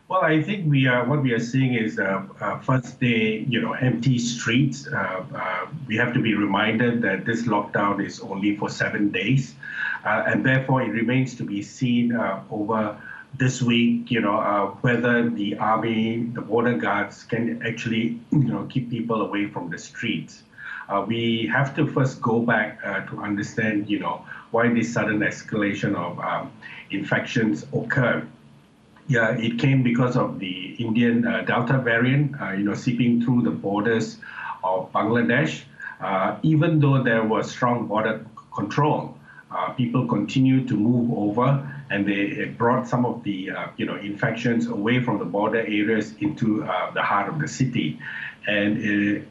Well, I think what we are seeing is first day, empty streets. We have to be reminded that this lockdown is only for 7 days, and therefore it remains to be seen over this week, whether the army, the border guards can actually, keep people away from the streets. We have to first go back to understand, why this sudden escalation of infections occurred. Yeah, it came because of the Indian Delta variant, seeping through the borders of Bangladesh. Even though there was strong border control, people continued to move over, and they brought some of the, infections away from the border areas into the heart of the city. And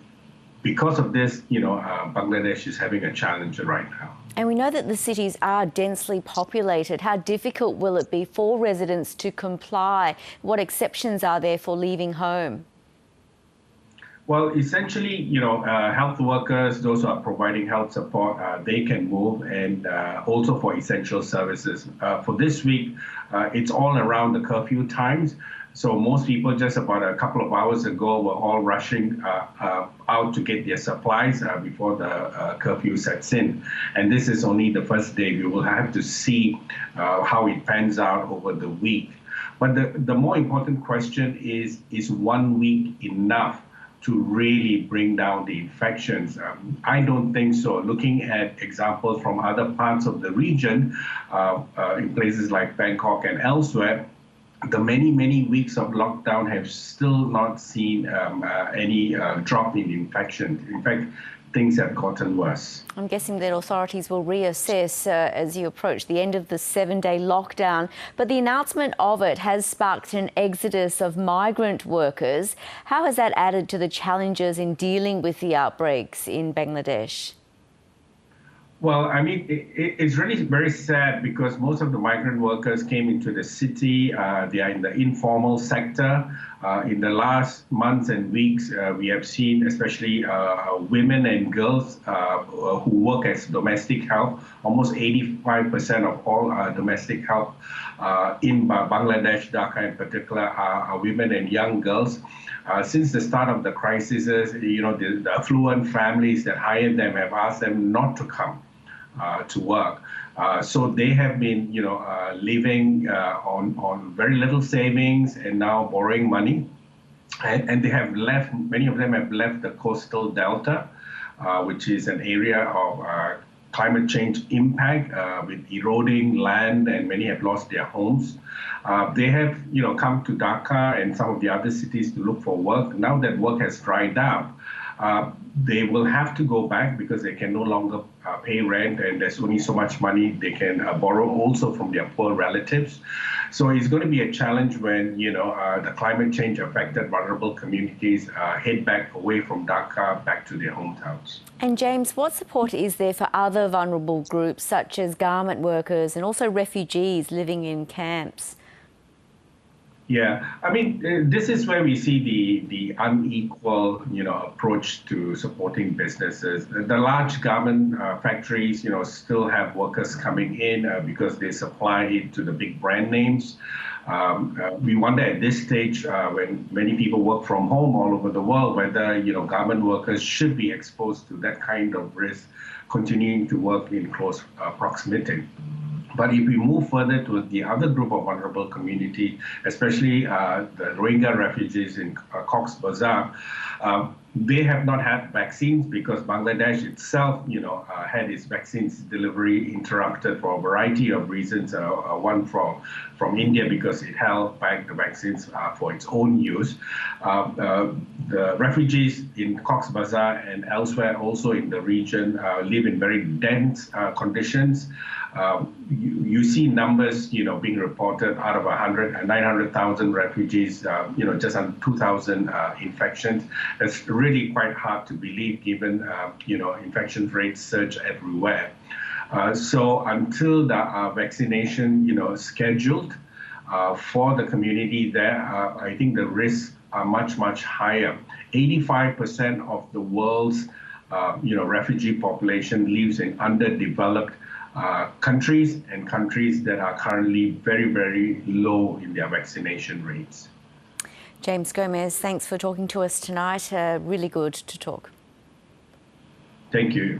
because of this, Bangladesh is having a challenge right now. And we know that the cities are densely populated. How difficult will it be for residents to comply? What exceptions are there for leaving home? Well, essentially, health workers, those who are providing health support, they can move, and also for essential services. For this week, it's all around the curfew times. So most people just about a couple of hours ago were all rushing out to get their supplies before the curfew sets in. And this is only the first day. We will have to see how it pans out over the week. But the more important question is 1 week enough to really bring down the infections? I don't think so. Looking at examples from other parts of the region, in places like Bangkok and elsewhere, the many weeks of lockdown have still not seen any drop in infection. In fact, things have gotten worse. I'm guessing that authorities will reassess as you approach the end of the 7-day lockdown. But the announcement of it has sparked an exodus of migrant workers. How has that added to the challenges in dealing with the outbreaks in Bangladesh? Well, I mean, it's really very sad because most of the migrant workers came into the city. They are in the informal sector. In the last months and weeks, we have seen especially women and girls who work as domestic help. Almost 85% of all domestic help in Bangladesh, Dhaka in particular, are women and young girls. Since the start of the crisis, the affluent families that hired them have asked them not to come to work. So they have been, living on very little savings and now borrowing money. And they have left, many of them have left the coastal delta, which is an area of climate change impact with eroding land, and many have lost their homes. They have, come to Dhaka and some of the other cities to look for work. Now that work has dried up, they will have to go back because they can no longer pay rent, and there's only so much money they can borrow also from their poor relatives. So it's going to be a challenge when, the climate change affected vulnerable communities head back away from Dhaka back to their hometowns. And James, what support is there for other vulnerable groups such as garment workers and also refugees living in camps? Yeah, I mean, this is where we see the unequal, approach to supporting businesses. The large garment factories, still have workers coming in because they supply it to the big brand names. We wonder at this stage, when many people work from home all over the world, whether, garment workers should be exposed to that kind of risk, continuing to work in close proximity. But if we move further to the other group of vulnerable community, especially the Rohingya refugees in Cox's Bazar, they have not had vaccines because Bangladesh itself, had its vaccines delivery interrupted for a variety of reasons. One from India because it held back the vaccines for its own use. The refugees in Cox's Bazar and elsewhere also in the region live in very dense conditions. You see numbers, being reported out of 900,000 refugees, just under 2,000 infections. It's really quite hard to believe given, infection rates surge everywhere. So until the vaccination, scheduled for the community there, I think the risks are much higher. 85% of the world's, refugee population lives in underdeveloped countries and countries that are currently very low in their vaccination rates. James Gomez, thanks for talking to us tonight. Really good to talk. Thank you.